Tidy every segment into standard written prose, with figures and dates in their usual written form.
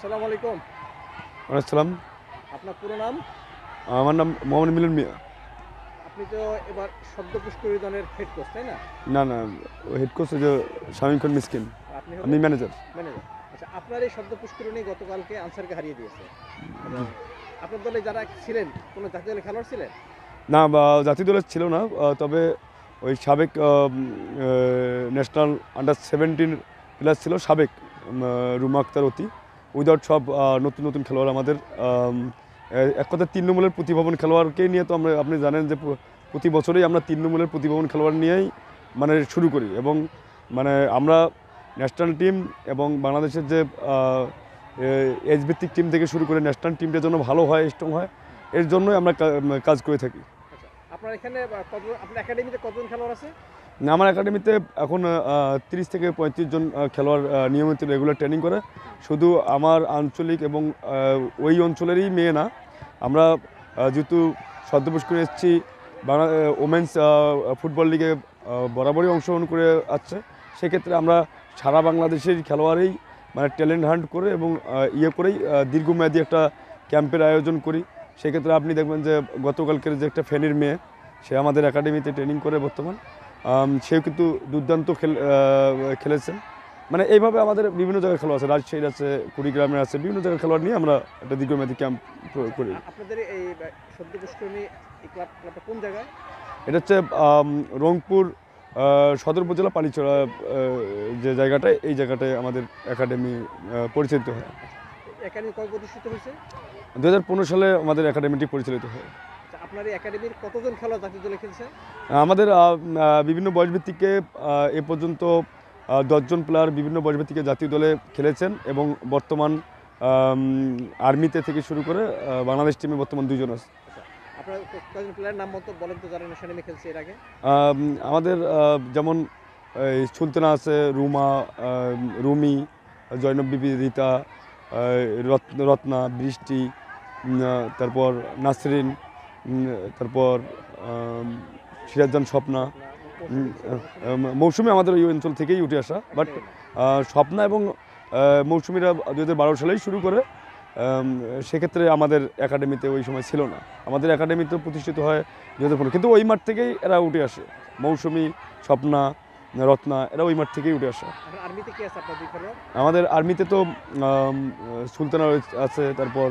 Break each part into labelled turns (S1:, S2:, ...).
S1: আসসালামু আলাইকুম।
S2: আসসালাম।
S1: আপনার পুরো নাম?
S2: আমার নাম মোহাম্মদ মিলন মিয়া।
S1: আপনি তো এবার সদ্য পুষ্করী দলের হেড কোচ, তাই না?
S2: না, না, হেড কোচ ওই যে শামীম খান মিসকিন।
S1: আপনি
S2: আমি
S1: হলেন
S2: ম্যানেজার।
S1: ম্যানেজার। আচ্ছা, আপনার এই সদ্য পুষ্করণী গতকালকে আনসারকে হারিয়ে দিয়েছে এবং আপনার দলে যারা ছিলেন কোনো জাতীয় দলে খেলোয়াড় ছিলেন?
S2: না, জাতীয় দলের ছিল না, তবে ওই সাবেক ন্যাশনাল আন্ডার 17 প্লেয়ার ছিল সাবেক, রুমা আক্তার অতি, উইদাউট সব নতুন নতুন খেলোয়াড় আমাদের। এক কথায় তৃণমূলের প্রতিভাবান খেলোয়াড়কে নিয়ে তো আমরা, আপনি জানেন যে প্রতি বছরেই আমরা তৃণমূলের প্রতিভাবান খেলোয়াড় নিয়েই মানে শুরু করি, এবং মানে আমরা ন্যাশনাল টিম এবং বাংলাদেশের যে এজ ভিত্তিক টিম থেকে শুরু করে ন্যাশনাল টিমটা যেন ভালো হয়, স্ট্রং হয়, এর জন্যই আমরা কাজ করে থাকি।
S1: আচ্ছা, আপনার এখানে কতজন, আপনার একাডেমিতে কতজন খেলোয়াড় আছে?
S2: আমার একাডেমিতে এখন 30 থেকে 35 জন খেলোয়াড় নিয়মিত রেগুলার ট্রেনিং করে। শুধু আমার আঞ্চলিক এবং ওই অঞ্চলেরই মেয়ে না, আমরা যেহেতু সদ্য পুরস্কার এসেছি, বাংলা ওমেন্স ফুটবল লিগে বরাবরই অংশগ্রহণ করে আসছে, সেক্ষেত্রে আমরা সারা বাংলাদেশের খেলোয়াড়ই মানে ট্যালেন্ট হান্ট করে এবং করেই দীর্ঘমেয়াদী একটা ক্যাম্পের আয়োজন করি। সেক্ষেত্রে আপনি দেখবেন যে গতকালকের যে একটা ফেনীর মেয়ে, সে আমাদের একাডেমিতে ট্রেনিং করে বর্তমান, সেও কিন্তু দুর্দান্ত খেলেছেন। মানে এইভাবে আমাদের বিভিন্ন জায়গায় খেলোয়াড় আছে, রাজশাহীর আছে, কুড়িগ্রামের আছে, বিভিন্ন জায়গার খেলোয়াড় নিয়ে আমরা একটা দীর্ঘমেয়াদী ক্যাম্প করি।
S1: আপনাদের এই সদ্য পুষ্করণী এই ক্লাবটা কোন জায়গায়?
S2: এটা হচ্ছে রংপুর সদর উপজেলা পালিচড়া, যে জায়গাটায়, এই জায়গাটায় আমাদের একাডেমি পরিচালিত হয়।
S1: একাডেমি কবে প্রতিষ্ঠিত হয়েছে?
S2: 2015 সালে আমাদের একাডেমিটি পরিচালিত হয়।
S1: আচ্ছা, আপনার এই একাডেমির কতজন খেলোয়াড় জাতীয় দলে খেলছে?
S2: আমাদের বিভিন্ন বয়সভিত্তিকে এ পর্যন্ত 10 জন প্লেয়ার বিভিন্ন বয়সভিত্তিকে জাতীয় দলে খেলেছেন, এবং বর্তমান আর্মিতে থেকে শুরু করে বাংলাদেশ টিমে বর্তমান 2 জন আছে।
S1: আচ্ছা, আপনার কয়েকজন প্লেয়ার নাম মতো বলেন তো যারা ন্যাশনাল টিমে খেলছে এর আগে।
S2: আমাদের যেমন এই সুলতানা আছে, রুমা, রুমি, জয়নব বিবি, রীতা, রত্না, বৃষ্টি, তারপর নাসরিন, তারপর সিরাজজান, স্বপ্না, মৌসুমি আমাদের ওই অঞ্চল থেকেই উঠে আসা, বাট স্বপ্না এবং মৌসুমিরা 2012 সালেই শুরু করে। সেক্ষেত্রে আমাদের একাডেমিতে ওই সময় ছিল না, আমাদের একাডেমি তো প্রতিষ্ঠিত হয় 2015, কিন্তু ওই মাঠ থেকেই এরা উঠে আসে। মৌসুমি, স্বপ্না, রত্না, এরা ওই মাঠ থেকেই উঠে আসে।
S1: আর্মিতে কি আছে আপনার দুই খেলোয়াড়?
S2: আমাদের আর্মিতে তো সুলতানা আছে, তারপর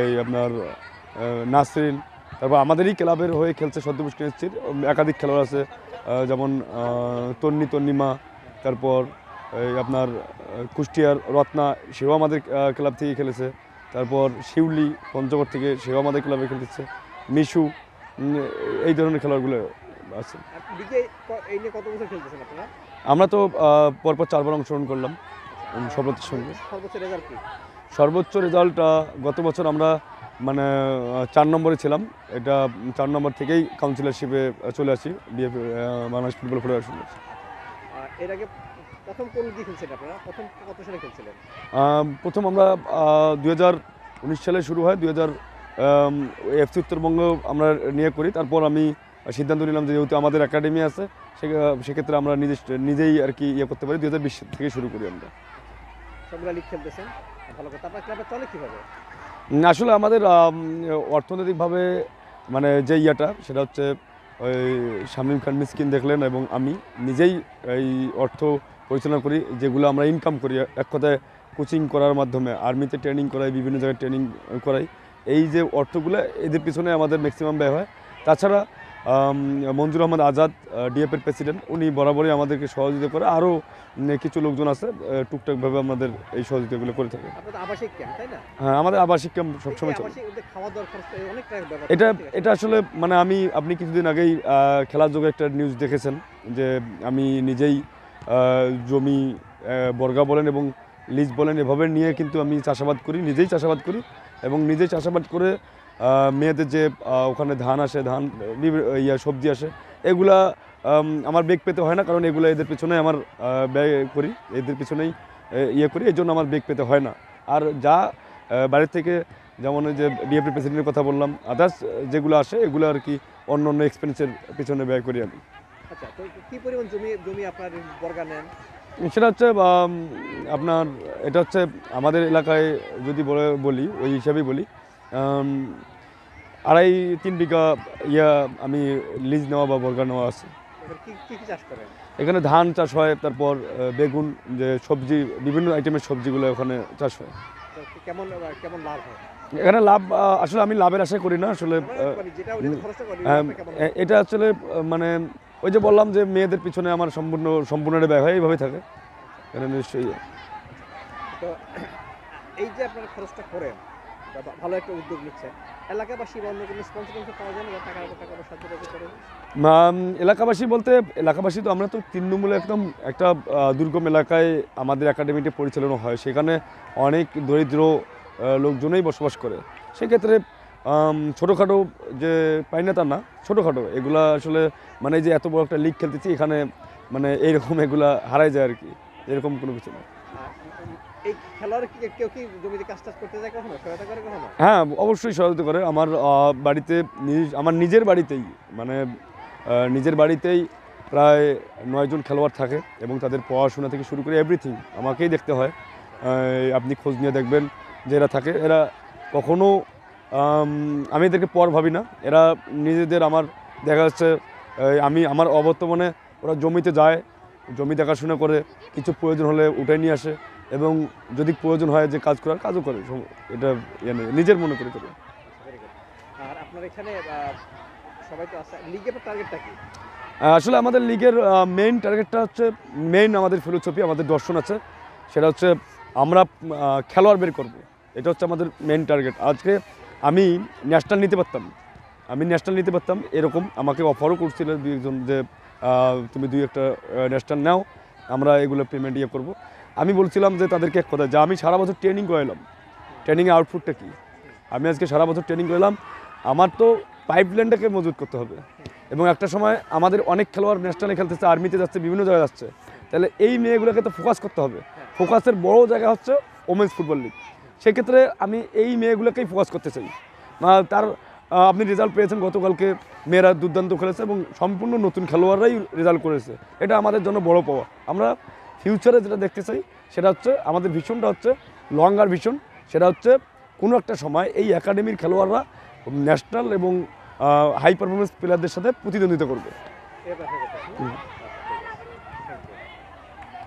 S2: এই আপনার নাসরিন, তারপর আমাদেরই ক্লাবের হয়ে খেলছে সদ্য পুরস্কার এসেছে একাধিক খেলোয়াড় আছে, যেমন তন্নিমা, তারপর এই আপনার কুষ্টিয়ার রত্না, সেও আমাদের ক্লাব থেকে খেলেছে, তারপর শিউলি পঞ্চগড় থেকে, সেও আমাদের ক্লাবে খেলতেছে, মিশু, এই ধরনের খেলোয়াড়গুলো আছে।
S1: এই নিয়ে কত বছর খেলতেছেন আপনারা?
S2: আমরা তো পরপর 4 বার অংশগ্রহণ করলাম সর্বোচ্চের সঙ্গে।
S1: সর্বোচ্চ রেজাল্ট কি?
S2: সর্বোচ্চ রেজাল্ট গত বছর আমরা মানে 4 নম্বরে ছিলাম। এটা 4 নম্বর থেকেই কাউন্সিলরশিপে চলে আসি বিএফ, বাংলাদেশ ফুটবল ফেডারেশন।
S1: এর আগে প্রথম কোন লিগে খেলছেন আপনারা? প্রথম কত সালে খেলছিলেন?
S2: প্রথম আমরা 2019 সালে শুরু হয়, 2000 এফসি উত্তরবঙ্গ আমরা নিয়ে করি। তারপর আমি সিদ্ধান্ত নিলাম যে যেহেতু আমাদের একাডেমি আছে, সেক্ষেত্রে আমরা নিজেই আর কি করতে পারি। 2020 থেকে শুরু করি আমরা।
S1: সবগুলা লিগ খেলতেছেন, ভালো কথা। আপনার ক্লাবে চলে কীভাবে?
S2: আসলে আমাদের অর্থনৈতিকভাবে মানে যে সেটা হচ্ছে ওই শামীম খান মিসকিন দেখলেন, এবং আমি নিজেই এই অর্থ পরিচালনা করি, যেগুলো আমরা ইনকাম করি। এক কথায় কোচিং করার মাধ্যমে, আর্মিতে ট্রেনিং করাই, বিভিন্ন জায়গায় ট্রেনিং করাই, এই যে অর্থগুলো, এদের পিছনে আমাদের ম্যাক্সিমাম ব্যয় হয়। তাছাড়া মঞ্জুর আহমদ আজাদ, ডিএফের প্রেসিডেন্ট, উনি বরাবরই আমাদেরকে সহযোগিতা করে। আরও কিছু লোকজন আছে, টুকটাকভাবে আমাদের এই সহযোগিতাগুলো করে থাকে।
S1: আবাসিক ক্যাম্প, তাই না?
S2: হ্যাঁ, আমাদের আবাসিক ক্যাম্প সবসময় চলে।
S1: খাওয়া দাওয়ার খরচ অনেক টাকা ব্যাপার।
S2: এটা আসলে মানে আপনি কিছুদিন আগেই খেলার যোগে একটা নিউজ দেখেছেন যে আমি নিজেই জমি বর্গা বলেন এবং লিজ বলেন, এভাবে নিয়ে কিন্তু আমি চাষাবাদ করি, নিজেই চাষাবাদ করি, এবং নিজেই চাষাবাদ করে মেয়েদের যে ওখানে ধান আসে, সবজি আসে, এগুলা আমার বেগ পেতে হয় না, কারণ এগুলো এদের পিছনে আমার ব্যয় করি, এদের পিছনেই করি, এই জন্য আমার বেগ পেতে হয় না। আর যা বাড়ির থেকে, যেমন ওই যে ডিএপি প্রেসিডেন্টের কথা বললাম, আদার্স যেগুলো আসে, এগুলো আর কি অন্য অন্য এক্সপেন্সের পিছনে ব্যয় করি আমি।
S1: আচ্ছা, তো কি পরিমাণ জমি আপনার বর্গা নেন?
S2: সেটা হচ্ছে আপনার এটা হচ্ছে আমাদের এলাকায় যদি বলি ওই হিসাবেই বলি, 2.5-3 বিঘা আমি লিজ নেওয়া বা বর্গা নেওয়া আছে।
S1: এবার কি কি কি চাষ করেন?
S2: এখানে ধান চাষ হয়, তারপর বেগুন, যে সবজি, বিভিন্ন আইটেমের সবজিগুলো ওখানে চাষ হয়।
S1: তো কেমন কেমন লাভ হয়?
S2: এখানে লাভ আসলে আমি লাভের আশা করি না আসলে।
S1: মানে যেটা ওইটাতে খরচটা করেন,
S2: হ্যাঁ,
S1: লাভটা কেমন হয়?
S2: এটা আসলে মানে ওই যে বললাম যে মেয়েদের পিছনে আমার সম্পূর্ণটা ব্যয় হয়, এইভাবেই থাকে। এটা নিশ্চয়ই
S1: তো এই যে আপনারা খরচটা করেন, ভালো একটা উদ্যোগ নিচ্ছেন, এলাকাবাসী বা অন্য কোনো স্পন্সর পাওয়া যায় না টাকা সাহায্য করে?
S2: এলাকাবাসী বলতে এলাকাবাসী তো আমরা তো তৃণমূলে একদম একটা দুর্গম এলাকায় আমাদের একাডেমিটি পরিচালনা হয়, সেখানে অনেক দরিদ্র লোকজনই বসবাস করে। সেক্ষেত্রে ছোটোখাটো যে পাই না তা না, ছোটোখাটো এগুলা আসলে মানে এই যে এত বড় একটা লিগ খেলতেছি এখানে, মানে এইরকম এগুলা হারাই যায় আর কি, এরকম কোনো কিছু না।
S1: এই খেলোয়াড় কি কেউ কি জমিতে কাজ টাজ করতে যায় কখনো, সহায়তা করে কখনো?
S2: হ্যাঁ, অবশ্যই সহায়তা করে। আমার বাড়িতে আমার নিজের বাড়িতেই, মানে নিজের বাড়িতেই প্রায় 9 জন খেলোয়াড় থাকে এবং তাদের পড়াশোনা থেকে শুরু করে এভরিথিং আমাকেই দেখতে হয়। আপনি খোঁজ নিয়ে দেখবেন যে এরা থাকে, এরা কখনো আমি এদেরকে পর ভাবি না। এরা নিজেদের, আমার দেখা যাচ্ছে আমার অবর্তমানে ওরা জমিতে যায়, জমি দেখাশোনা করে, কিছু প্রয়োজন হলে উঠে নিয়ে আসে এবং যদি প্রয়োজন হয় যে কাজ করার কাজও করে। এটা নেই, নিজের মনে করে করে।
S1: Very good. আর আপনার এখানে সবাই তো আছে, লিগের টার্গেটটা কি?
S2: আসলে আমাদের লিগের মেইন টার্গেটটা হচ্ছে, আমাদের ফিলোসফি, আমাদের দর্শন আছে, সেটা হচ্ছে আমরা খেলোয়াড় বের করব। এটা হচ্ছে আমাদের মেইন টার্গেট। আজকে আমি ন্যাশনাল নিতে পারতাম, এরকম আমাকে অফারও করছিল 2-1 যে তুমি 2-1টা ন্যাশনাল নাও, আমরা এগুলো পেমেন্ট করবো। আমি বলছিলাম যে তাদেরকে এক কথা, যে আমি সারা বছর ট্রেনিং করালাম, ট্রেনিংয়ের আউটপুটটা কী? আমি আজকে সারা বছর ট্রেনিং করলাম, আমার তো পাইপলাইনটাকে মজবুত করতে হবে এবং একটা সময় আমাদের অনেক খেলোয়াড় ন্যাশনালে খেলতেছে, আর্মিতে যাচ্ছে, বিভিন্ন জায়গায় যাচ্ছে, তাহলে এই মেয়েগুলোকে তো ফোকাস করতে হবে। ফোকাসের বড় জায়গা হচ্ছে ওমেন্স ফুটবল লিগ। সেক্ষেত্রে আমি এই মেয়েগুলোকেই ফোকাস করতে চাই। তার আপনি রেজাল্ট পেয়েছেন গতকালকে, মেয়েরা দুর্দান্ত খেলেছে এবং সম্পূর্ণ নতুন খেলোয়াড়রাই রেজাল্ট করেছে। এটা আমাদের জন্য বড় পাওয়া। আমরা ফিউচারে যেটা দেখতে চাই সেটা হচ্ছে, আমাদের ভিশনটা হচ্ছে লঙ্গার ভিশন, সেটা হচ্ছে কোনো একটা সময় এই একাডেমির খেলোয়াড়রা ন্যাশনাল এবং হাই পারফরমেন্স প্লেয়ারদের সাথে প্রতিদ্বন্দ্বিতা করবে।
S1: এটা দেখা যাচ্ছে।